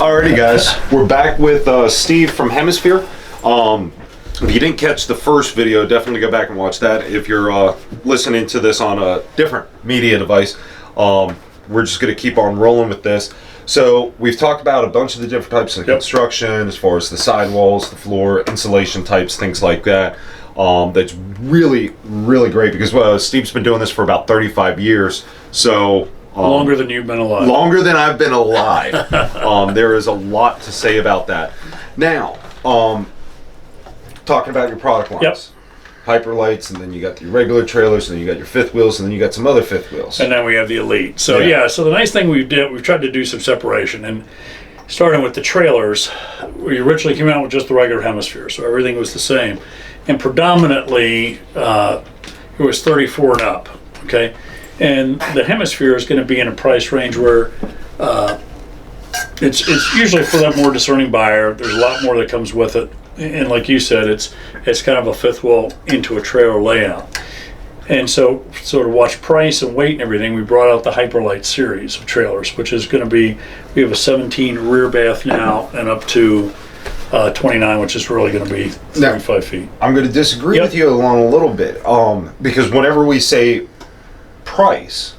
Alrighty, guys, we're back with Steve from Hemisphere. If you didn't catch the first video, definitely go back and watch that. If you're listening to this on a different media device, we're just going to keep on rolling with this. So we've talked about a bunch of the different types of construction, as far as the sidewalls, the floor, insulation types, things like that. That's really, really great because Steve's been doing this for about 35 years. So longer than you've been alive. Longer than I've been alive. There is a lot to say about that. Now, talking about your product lines. Yep. Hyperlights, and then you got your regular trailers, and then you got your fifth wheels, and then you got some other fifth wheels. And then we have the Elite. So so the nice thing we've tried to do some separation. And starting with the trailers, we originally came out with just the regular Hemisphere, so everything was the same. And predominantly, it was 34 and up, okay? And the Hemisphere is going to be in a price range where it's usually for that more discerning buyer. There's a lot more that comes with it. And like you said, it's kind of a fifth wheel into a trailer layout. And so to watch price and weight and everything, we brought out the Hyperlight series of trailers, which is going to be, we have a 17 rear bath now and up to 29, which is really going to be 35 feet. I'm going to disagree with you along a little bit, because whenever we say price,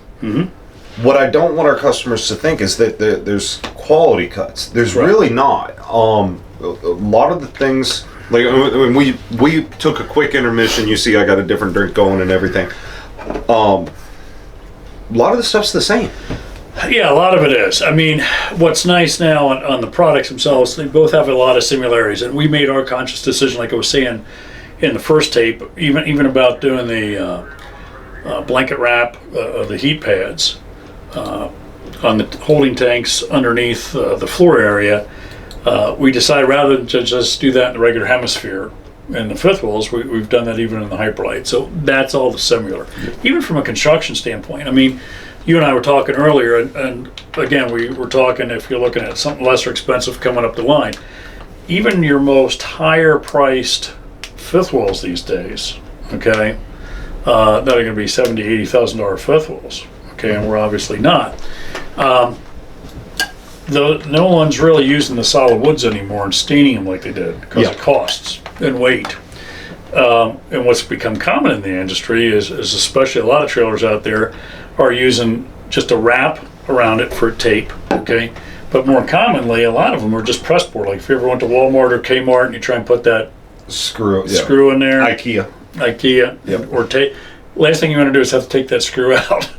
what I don't want our customers to think is that there's quality cuts. There's really not. A lot of the things, like when we took a quick intermission, you see I got a different drink going and everything. A lot of the stuff's the same. Yeah, a lot of it is. I mean, what's nice now on the products themselves, they both have a lot of similarities, and we made our conscious decision, like I was saying in the first tape, even about doing the blanket wrap of the heat pads on the holding tanks underneath the floor area. We decided rather than to just do that in the regular Hemisphere and the fifth wheels, we've done that even in the Hyperlight. So that's all similar. Even from a construction standpoint, I mean, you and I were talking earlier, and again, we were talking, if you're looking at something lesser expensive coming up the line, even your most higher priced fifth wheels these days, okay, that are going to be $70,000, $80,000 fifth wheels, okay, and we're obviously not. No one's really using the solid woods anymore and staining them like they did because of costs and weight. And what's become common in the industry is especially a lot of trailers out there are using just a wrap around it for tape, okay? But more commonly, a lot of them are just press board. Like if you ever went to Walmart or Kmart and you try and put that screw in there. IKEA. Or tape. Last thing you want to do is have to take that screw out.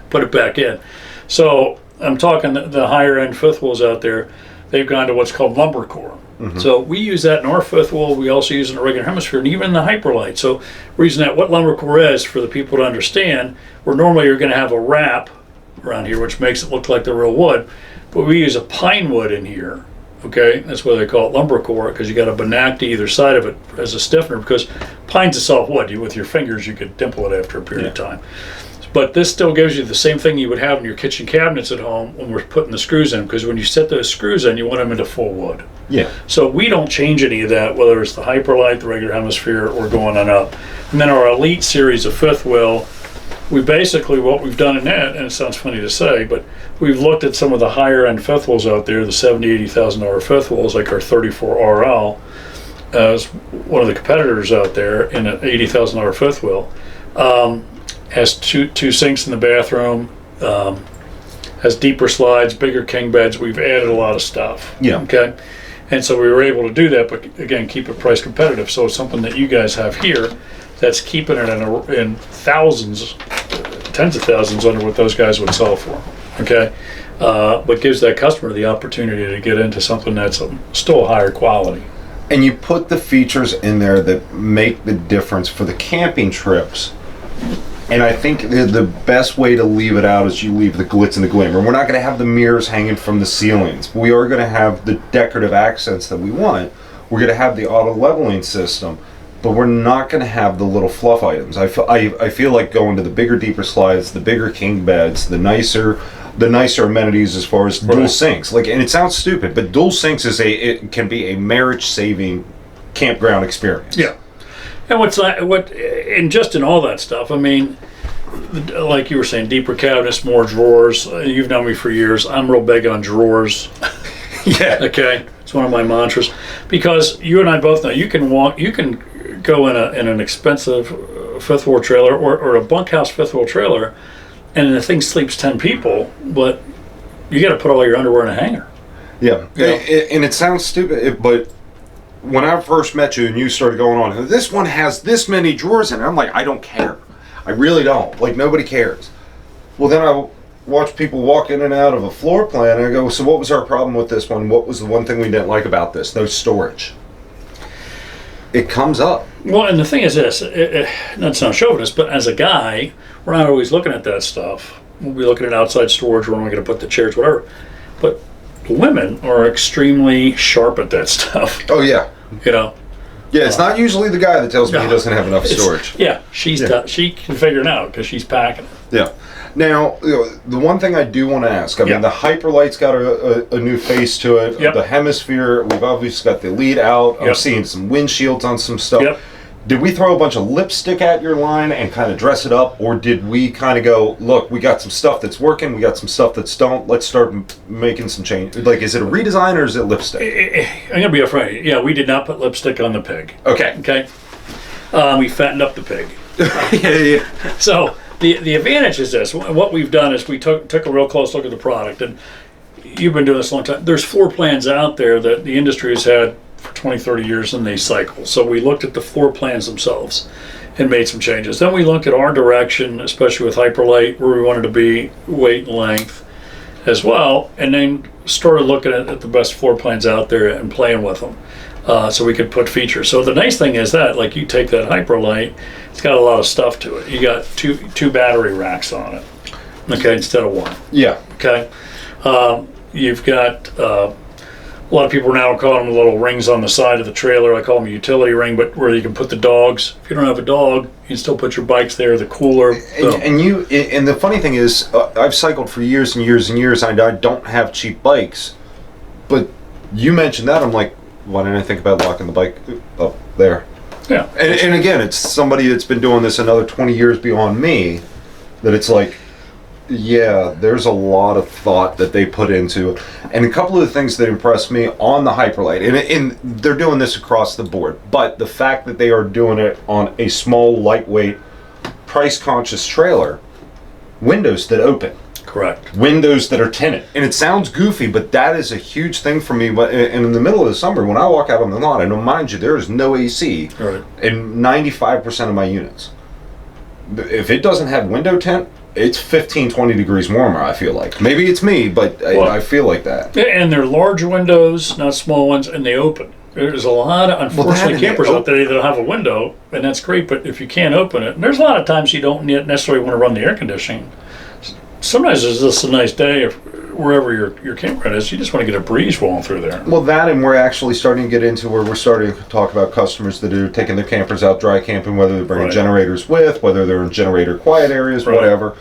Put it back in. So I'm talking the higher end fifth wheels out there, they've gone to what's called lumber core. So we use that in our fifth wheel, we also use it in a regular Hemisphere, and even in the Hyperlight. So we're using that, what lumber core is, for the people to understand, where normally you're going to have a wrap around here, which makes it look like the real wood, but we use a pine wood in here, okay? That's why they call it lumber core, because you got a banach to either side of it as a stiffener, because pine's a soft wood. With your fingers, you could dimple it after a period of time. But this still gives you the same thing you would have in your kitchen cabinets at home when we're putting the screws in, because when you set those screws in, you want them into full wood. So we don't change any of that, whether it's the Hyperlight, the regular Hemisphere, or going on up. And then our Elite series of fifth wheel, we basically, what we've done in that, and it sounds funny to say, but we've looked at some of the higher end fifth wheels out there, the $70,000, $80,000 fifth wheels, like our 34 RL, as one of the competitors out there in an $80,000 fifth wheel. Has two sinks in the bathroom, has deeper slides, bigger king beds. We've added a lot of stuff. Okay. And so we were able to do that, but again, keep it price competitive. So it's something that you guys have here that's keeping it in thousands, tens of thousands under what those guys would sell for. Okay. But gives that customer the opportunity to get into something that's still higher quality. And you put the features in there that make the difference for the camping trips. And I think the best way to leave it out is you leave the glitz and the glamour. We're not going to have the mirrors hanging from the ceilings. We are going to have the decorative accents that we want. We're going to have the auto leveling system, but we're not going to have the little fluff items. I feel like going to the bigger, deeper slides, the bigger king beds, the nicer amenities as far as dual sinks. And it sounds stupid, but dual sinks it can be a marriage-saving campground experience. And just in all that stuff, I mean, like you were saying, deeper cabinets, more drawers. You've known me for years. I'm real big on drawers. Yeah. Okay, it's one of my mantras, because you and I both know you can go in an expensive fifth wheel trailer or a bunkhouse fifth wheel trailer, and the thing sleeps 10 people, but you got to put all your underwear in a hanger. Yeah, and it sounds stupid, but when I first met you and you started going on, this one has this many drawers in it, I'm like, I don't care. I really don't. Like, nobody cares. Well, then I watch people walk in and out of a floor plan, and I go, so what was our problem with this one? What was the one thing we didn't like about this? No storage. It comes up. Well, and the thing is this, not to sound chauvinist, but as a guy, we're not always looking at that stuff. We'll be looking at outside storage, where we're going to put the chairs, whatever. But women are extremely sharp at that stuff. Oh, yeah. You know? Yeah, it's not usually the guy that tells me he doesn't have enough storage. Yeah, she can figure it out because she's packing it. Yeah. Now, the one thing I do want to ask, I mean, the Hyperlight's got a new face to it. Yep. The Hemisphere, we've obviously got the Elite out. I'm seeing some windshields on some stuff. Yep. Did we throw a bunch of lipstick at your line and kind of dress it up, or did we kind of go, look, we got some stuff that's working, we got some stuff that's don't, let's start making some change? Like, is it a redesign or is it lipstick? I'm going to be upfront. Yeah, we did not put lipstick on the pig. Okay. Okay? We fattened up the pig. Yeah. So the advantage is this. What we've done is we took a real close look at the product, and you've been doing this a long time. There's floor plans out there that the industry has had for 20, 30 years, and they cycle. So we looked at the floor plans themselves and made some changes. Then we looked at our direction, especially with Hyperlight, where we wanted to be, weight and length as well, and then started looking at the best floor plans out there and playing with them. So we could put features. So the nice thing is that, like, you take that Hyperlight, it's got a lot of stuff to it. You got two battery racks on it, okay, instead of one. Yeah. Okay. You've got a lot of people now call them little rings on the side of the trailer. I call them a utility ring, but where you can put the dogs. If you don't have a dog, you can still put your bikes there, the cooler. And the funny thing is, I've cycled for years and years and years, and I don't have cheap bikes. But you mentioned that, I'm like, why didn't I think about locking the bike up there? Yeah. And again, it's somebody that's been doing this another 20 years beyond me, that it's like, yeah, there's a lot of thought that they put into it. And a couple of the things that impressed me on the Hyperlight, and they're doing this across the board, but the fact that they are doing it on a small, lightweight, price-conscious trailer, windows that open. Correct. Windows that are tinted. And it sounds goofy, but that is a huge thing for me. But in the middle of the summer, when I walk out on the lawn, and mind you, there is no AC in 95% of my units. If it doesn't have window tint, it's 15, 20 degrees warmer, I feel like. Maybe it's me, but I feel like that. Yeah, and they're large windows, not small ones, and they open. There's a lot of, unfortunately, campers out there that have a window, and that's great, but if you can't open it, and there's a lot of times you don't necessarily want to run the air conditioning. Sometimes it's just a nice day, wherever your campground is, you just want to get a breeze rolling through there. Well, that, and we're actually starting to get into where we're starting to talk about customers that are taking their campers out dry camping, whether they're bringing generators with, whether they're in generator quiet areas, whatever.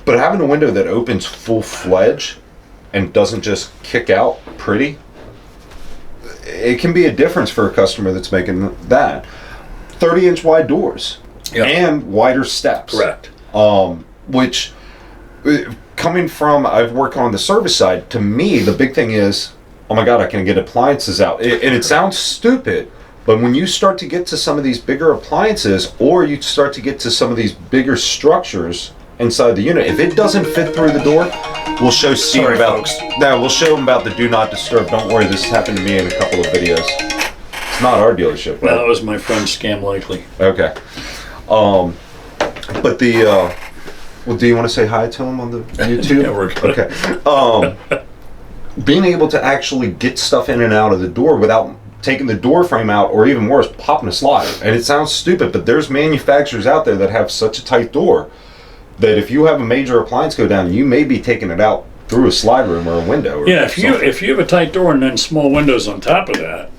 But having a window that opens full-fledged and doesn't just kick out pretty, it can be a difference for a customer that's making that. 30-inch wide doors and wider steps. Correct. Which, coming from, I've worked on the service side, to me, the big thing is, oh my God, I can get appliances out. And it sounds stupid, but when you start to get to some of these bigger appliances, or you start to get to some of these bigger structures inside the unit, if it doesn't fit through the door, we'll show Steve we'll show him about the do not disturb. Don't worry, this happened to me in a couple of videos. It's not our dealership, right? No, that was my friend Scam Likely. Okay. But the well, do you want to say hi to him on the YouTube? Yeah, we're good. Okay. Being able to actually get stuff in and out of the door without taking the door frame out, or even worse, popping a slider. And it sounds stupid, but there's manufacturers out there that have such a tight door that if you have a major appliance go down, you may be taking it out through a slide room or a window. Or if you have a tight door and then small windows on top of that,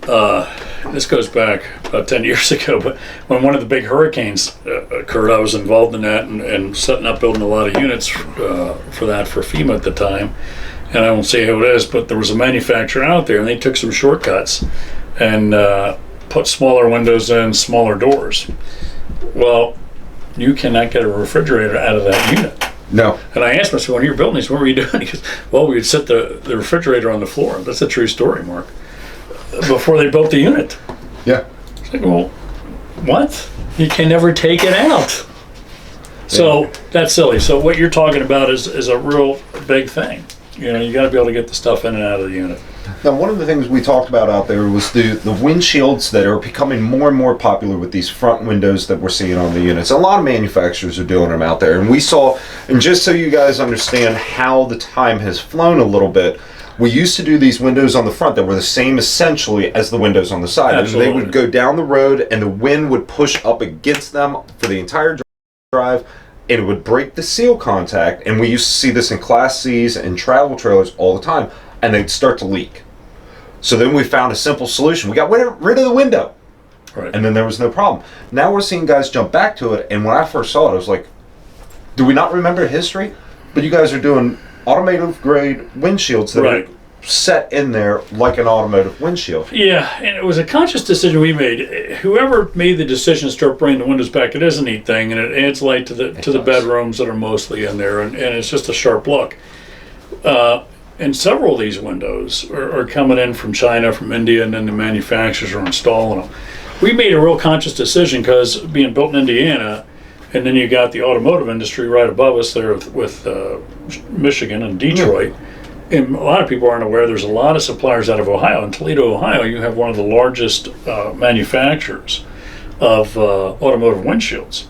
this goes back about 10 years ago, but when one of the big hurricanes occurred, I was involved in that and setting up, building a lot of units for FEMA at the time. And I won't say who it is, but there was a manufacturer out there, and they took some shortcuts and put smaller windows in, smaller doors. Well, you cannot get a refrigerator out of that unit. No. And I asked him, so when you were building these, what were you doing? He goes, well, we would set the refrigerator on the floor. That's a true story, Mark. Before they built the unit. Yeah. It's like, well, what? You can never take it out. So that's silly. So what you're talking about is a real big thing. You know, you got to be able to get the stuff in and out of the unit. Now, one of the things we talked about out there was the windshields that are becoming more and more popular with these front windows that we're seeing on the units. A lot of manufacturers are doing them out there. And we saw, and just so you guys understand how the time has flown a little bit, we used to do these windows on the front that were the same essentially as the windows on the side. Absolutely. And they would go down the road and the wind would push up against them for the entire drive, and it would break the seal contact. And we used to see this in Class C's and travel trailers all the time, and they'd start to leak. So then we found a simple solution. We got rid of the window, Right. and then there was no problem. Now we're seeing guys jump back to it, and when I first saw it, I was like, do we not remember history? But you guys are doing automotive grade windshields that Right. are set in there like an automotive windshield. Yeah, and it was a conscious decision we made. Whoever made the decision to start bringing the windows back, it is a neat thing, and it adds light to the bedrooms that are mostly in there, and it's just a sharp look. And several of these windows are coming in from China, from India, and then the manufacturers are installing them. We made a real conscious decision because being built in Indiana, and then you got the automotive industry right above us there with Michigan and Detroit. And a lot of people aren't aware there's a lot of suppliers out of Ohio. In Toledo, Ohio, you have one of the largest manufacturers of automotive windshields.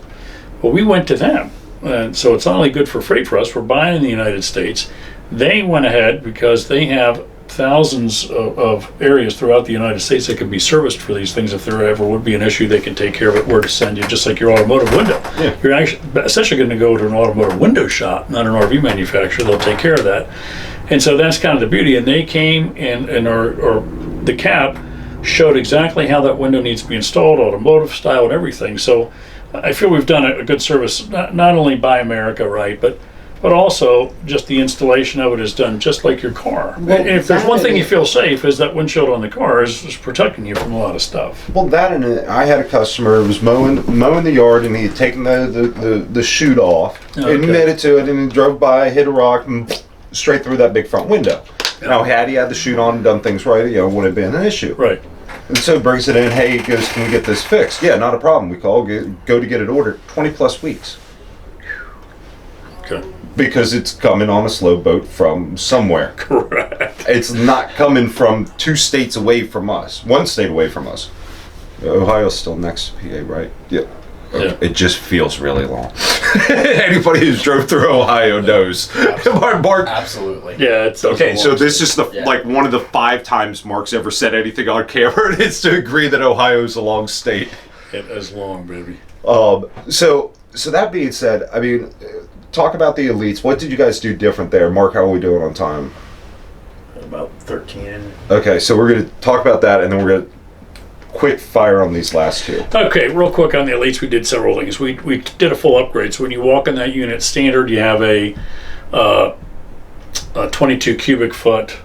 Well, we went to them. And so it's not only good for freight for us, we're buying in the United States. They went ahead because they have thousands of areas throughout the United States that can be serviced for these things. If there ever would be an issue, they can take care of it, where to send you, just like your automotive window. Yeah. You're actually essentially going to go to an automotive window shop, not an RV manufacturer. They'll take care of that. And so that's kind of the beauty. And they came and or the cap showed exactly how that window needs to be installed, automotive style and everything. So I feel we've done a good service, not only by America, right, but also just the installation of it is done just like your car. Well, and if there's one thing you feel safe is that windshield on the car is protecting you from a lot of stuff. Well, that and I had a customer who was mowing the yard, and he had taken the chute off, Okay. admitted to it, and he drove by, hit a rock, and straight through that big front window. Yeah. Now, had he had the chute on and done things right, it wouldn't have been an issue. Right. And so brings it in, hey, he goes, can we get this fixed? Yeah, not a problem. We go to get it ordered, 20 plus weeks. Okay. Because it's coming on a slow boat from somewhere. Correct. It's not coming from 2 states away from us, 1 state away from us. Ohio's still next to PA, right? Yeah. Yeah. It just feels really long. Anybody who's drove through Ohio knows. Mark. Absolutely. Yeah, it's Okay, so this is Yeah. like one of the 5 times Mark's ever said anything on camera, and it's to agree that Ohio's a long state. it is long, baby. So that being said, I mean, talk about the elites. What did you guys do different there? Mark, how are we doing on time? About 13. Okay, so we're going to talk about that, and then we're going to quick fire on these last 2. Okay, real quick on the elites, we did several things. We did a full upgrade. So when you walk in that unit standard, you have a 22 cubic foot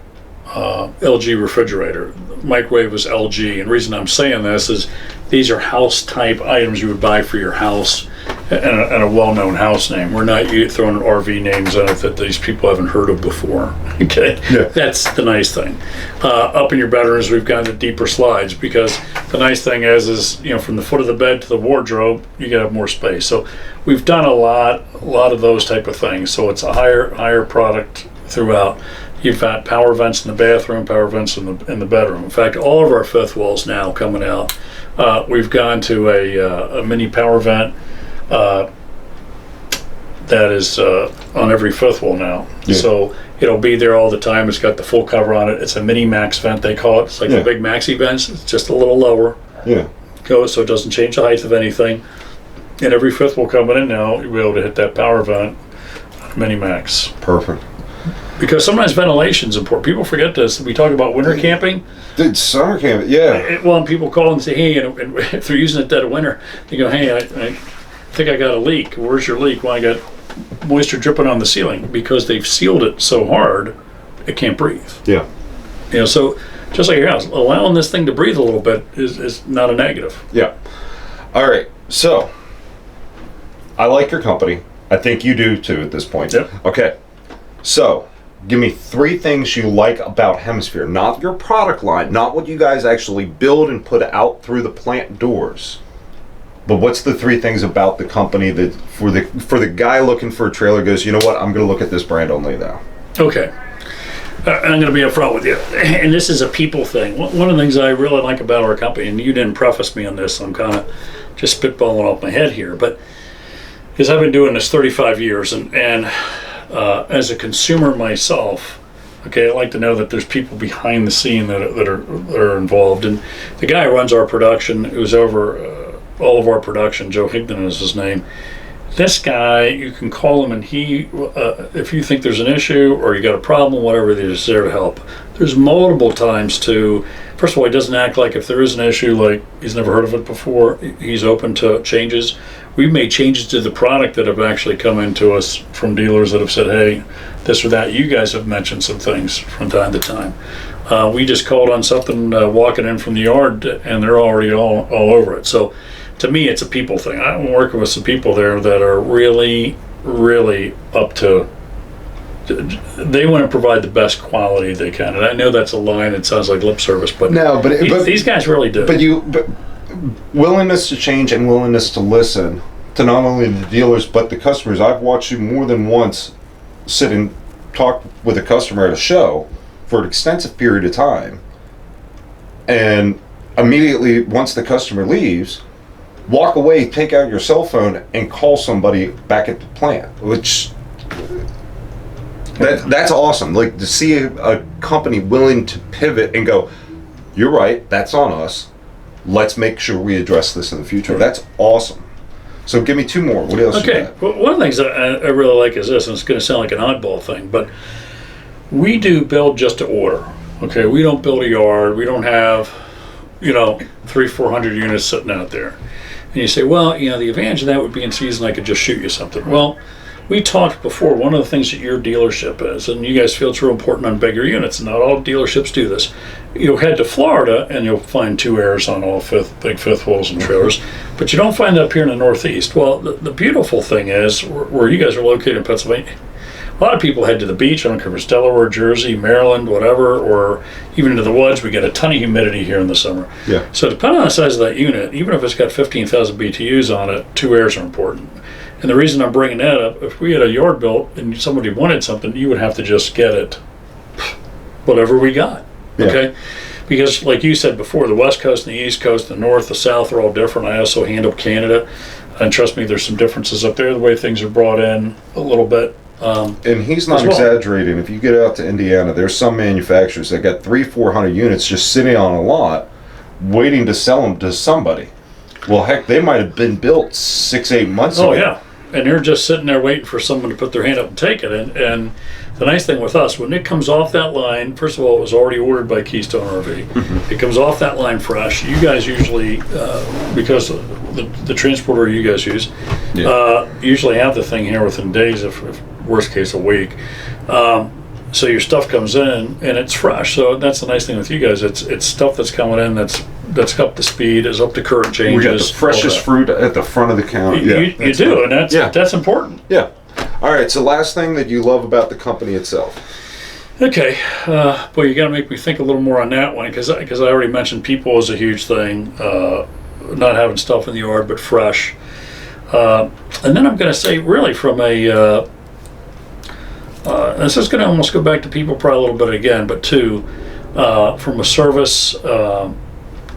LG refrigerator. Microwave was LG, and the reason I'm saying this is these are house type items you would buy for your house and a well-known house name. We're not throwing RV names on it that these people haven't heard of before. Okay, Yeah. That's the nice thing. Up in your bedrooms, we've got the deeper slides, because the nice thing is from the foot of the bed to the wardrobe, you gotta have more space. So we've done a lot of those type of things. So it's a higher product throughout. You've got power vents in the bathroom, power vents in the bedroom. In fact, all of our fifth walls now coming out, we've gone to a mini power vent that is on every fifth wall now. Yeah. So it'll be there all the time. It's got the full cover on it. It's a mini max vent, they call it. It's like the big maxi vents. It's just a little lower. Yeah. So it doesn't change the height of anything. And every fifth wall coming in now, you'll be able to hit that power vent on a mini max. Perfect. Because sometimes ventilation is important. People forget this. We talk about winter camping. Dude, summer camp, yeah. Well, and people call and say, hey, and if they're using it dead of winter, they go, hey, I think I got a leak. Where's your leak? Well, I got moisture dripping on the ceiling, because they've sealed it so hard, it can't breathe. Yeah. So just like your house, allowing this thing to breathe a little bit is not a negative. Yeah. All right. So, I like your company. I think you do too at this point. Yep. Okay. So, give me 3 things you like about Hemisphere. Not your product line, not what you guys actually build and put out through the plant doors. But what's the 3 things about the company that for the guy looking for a trailer goes, you know what, I'm going to look at this brand only now. Okay. I'm going to be upfront with you. And this is a people thing. One of the things I really like about our company, and you didn't preface me on this, so I'm kind of just spitballing off my head here, but because I've been doing this 35 years, and as a consumer myself, okay, I like to know that there's people behind the scene that are involved. And the guy who runs our production, who's over all of our production, Joe Higdon is his name. This guy, you can call him, and he, if you think there's an issue or you got a problem, whatever, he's there to help. There's multiple times to, first of all, he doesn't act like if there is an issue, like he's never heard of it before. He's open to changes. We've made changes to the product that have actually come into us from dealers that have said, hey, this or that. You guys have mentioned some things from time to time. We just called on something walking in from the yard, and they're already all over it. So to me, it's a people thing. I'm working with some people there that are really, really up to, they want to provide the best quality they can. And I know that's a line that sounds like lip service, but no, but these guys really do. But willingness to change and willingness to listen to not only the dealers but the customers. I've watched you more than once sit and talk with a customer at a show for an extensive period of time, and immediately once the customer leaves, walk away, take out your cell phone, and call somebody back at the plant, which that's awesome. Like, to see a company willing to pivot and go, you're right, that's on us. Let's make sure we address this in the future. That's awesome. So give me 2 more. What else? Okay. Well, one of the things that I really like is this, and it's going to sound like an oddball thing, but we do build just to order. Okay, we don't build a yard. We don't have, 300-400 units sitting out there. And you say, well, the advantage of that would be in season I could just shoot you something. Well, we talked before, one of the things that your dealership is, and you guys feel it's real important on bigger units, and not all dealerships do this. You'll head to Florida and you'll find 2 airs on all big fifth wheels and trailers, but you don't find that up here in the Northeast. Well, the beautiful thing is, where you guys are located in Pennsylvania, a lot of people head to the beach. I don't care if it's Delaware, Jersey, Maryland, whatever, or even into the woods. We get a ton of humidity here in the summer. Yeah. So depending on the size of that unit, even if it's got 15,000 BTUs on it, 2 airs are important. And the reason I'm bringing that up, if we had a yard built and somebody wanted something, you would have to just get it, whatever we got. Yeah. Okay? Because like you said before, the West Coast and the East Coast, the North, the South are all different. I also handle Canada. And trust me, there's some differences up there, the way things are brought in a little bit. And he's not exaggerating. If you get out to Indiana, there's some manufacturers that got 300-400 units just sitting on a lot, waiting to sell them to somebody. Well, heck, they might have been built 6-8 months ago. Oh yeah, and they're just sitting there waiting for someone to put their hand up and take it. And the nice thing with us, when it comes off that line, first of all, it was already ordered by Keystone RV. Mm-hmm. It comes off that line fresh. You guys usually, because the transporter you guys use, usually have the thing here within days, if worst case a week. So your stuff comes in and it's fresh. So that's the nice thing with you guys. It's stuff that's coming in that's up to speed, is up to current changes. We got the freshest fruit at the front of the counter. You do, and that's important. Yeah. All right. So last thing that you love about the company itself. Okay. Boy, you got to make me think a little more on that one, because I already mentioned people is a huge thing. Not having stuff in the yard, but fresh. And then I'm going to say, really, from a this is going to almost go back to people probably a little bit again, but from a service and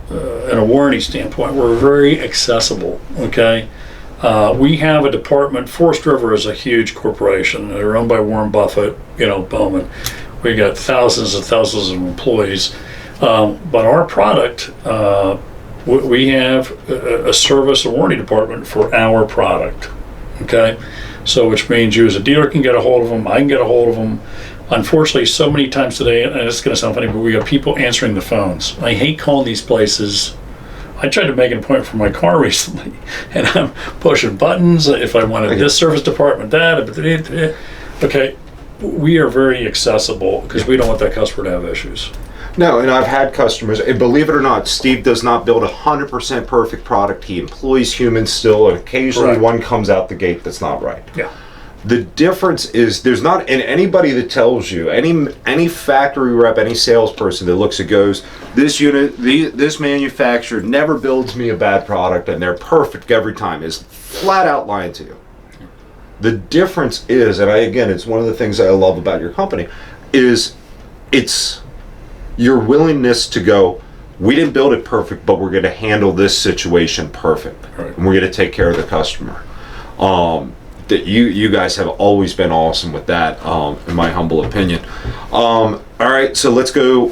a warranty standpoint, we're very accessible. Okay, we have a department. Forest River is a huge corporation. They're owned by Warren Buffett. Bowman. We got thousands and thousands of employees, but our product. We have a service and warranty department for our product. Okay. So which means you as a dealer can get a hold of them, I can get a hold of them. Unfortunately, so many times today, and it's going to sound funny, but we got people answering the phones. I hate calling these places. I tried to make an appointment for my car recently, and I'm pushing buttons. If I wanted this service department, that. Okay, we are very accessible because we don't want that customer to have issues. No, and I've had customers, and believe it or not, Steve does not build 100% perfect product. He employs humans still, and occasionally one comes out the gate that's not right. Yeah. The difference is there's not, and anybody that tells you, any factory rep, any salesperson that looks at goes, this unit, this manufacturer never builds me a bad product and they're perfect every time, is flat out lying to you. The difference is, and again, it's one of the things I love about your company, is it's your willingness to go, we didn't build it perfect, but we're going to handle this situation perfect. Right. And we're going to take care of the customer. That you guys have always been awesome with that, in my humble opinion. All right, so let's go.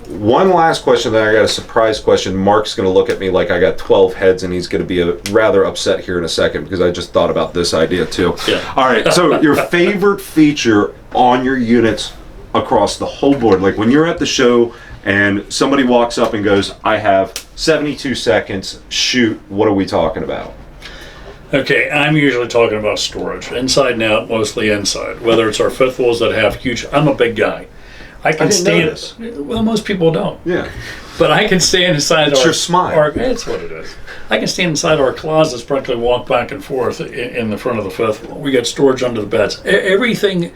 One last question, then I got a surprise question. Mark's going to look at me like I got 12 heads, and he's going to be rather upset here in a second because I just thought about this idea too. Yeah. All right, so your favorite feature on your units across the whole board, like when you're at the show and somebody walks up and goes, I have 72 seconds, shoot, what are we talking about? Okay, I'm usually talking about storage, inside and out, mostly inside. Whether it's our fifth wheels that have huge, I'm a big guy. I can stand. Well, most people don't. Yeah. But I can stand inside it's your smile. That's what it is. I can stand inside our closets, practically walk back and forth in the front of the fifth wheel. We got storage under the beds. Everything,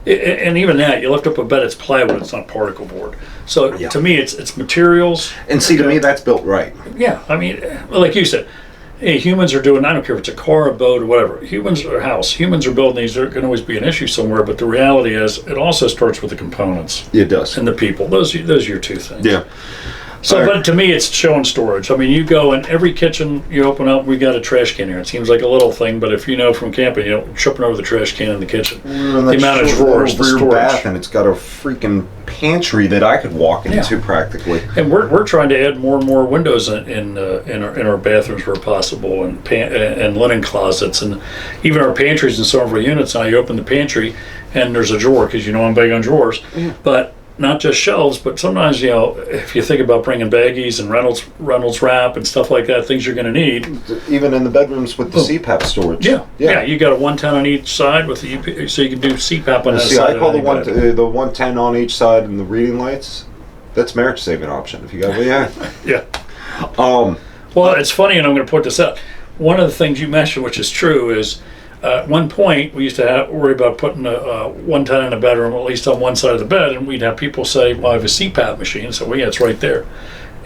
and even that, you lift up a bed, it's plywood, it's not particle board. So to me, it's materials. And see, to me, that's built right. Yeah, I mean, like you said, hey, humans are doing, I don't care if it's a car, a boat, or whatever. Humans are a house. Humans are building these. There can always be an issue somewhere, but the reality is it also starts with the components. It does. And the people. Those are your two things. Yeah. So, but to me, it's showing storage. I mean, you go in every kitchen you open up, we got a trash can here. It seems like a little thing, but if you know from camping, you know, tripping over the trash can in the kitchen. The amount of drawers, the storage. Bath, and it's got a freaking pantry that I could walk into practically. And we're trying to add more and more windows in our bathrooms where possible, and linen closets, and even our pantries in some of our units. Now you open the pantry, and there's a drawer because you know I'm big on drawers, but not just shelves, but sometimes, you know, if you think about bringing baggies and Reynolds wrap and stuff like that, things you're going to need. Even in the bedrooms with the CPAP storage. Yeah. You got a 110 on each side with the so you can do CPAP on that side. I call the 110 on each side and the reading lights. That's marriage saving option if you got yeah. Well, it's funny, and I'm going to point this out. One of the things you mentioned, which is true, is at one point we used to worry about putting a 110 in a bedroom, at least on one side of the bed, and we'd have people say, well, I have a CPAP machine, so it's right there.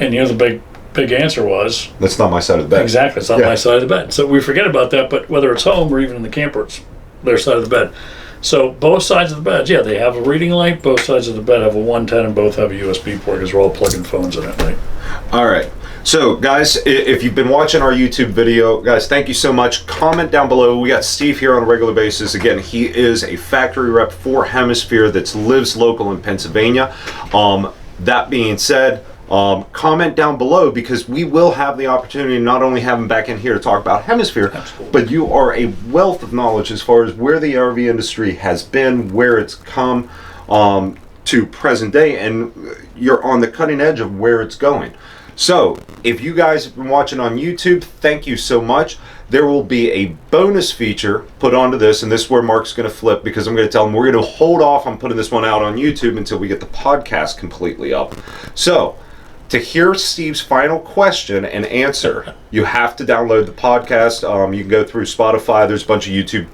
And you know, the big answer was, that's not my side of the bed. Exactly, it's not my side of the bed. So we forget about that, but whether it's home or even in the camper, it's their side of the bed. So both sides of the bed, they have a reading light, both sides of the bed have a 110, and both have a USB port because we're all plugging phones in it, right? All right. So, guys, if you've been watching our YouTube video, guys, thank you so much. Comment down below. We got Steve here on a regular basis. Again, he is a factory rep for Hemisphere that lives local in Pennsylvania. That being said, comment down below because we will have the opportunity to not only have him back in here to talk about Hemisphere, but you are a wealth of knowledge as far as where the RV industry has been, where it's come to present day, and you're on the cutting edge of where it's going. So, if you guys have been watching on YouTube, thank you so much. There will be a bonus feature put onto this, and this is where Mark's going to flip because I'm going to tell him we're going to hold off on putting this one out on YouTube until we get the podcast completely up. So, to hear Steve's final question and answer, you have to download the podcast. You can go through Spotify. There's a bunch of YouTube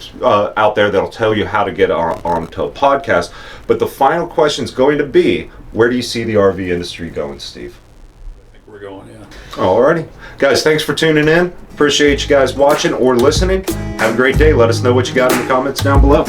out there that'll tell you how to get onto a podcast. But the final question is going to be, where do you see the RV industry going, Steve? Going, Alrighty. Guys, thanks for tuning in. Appreciate you guys watching or listening. Have a great day. Let us know what you got in the comments down below.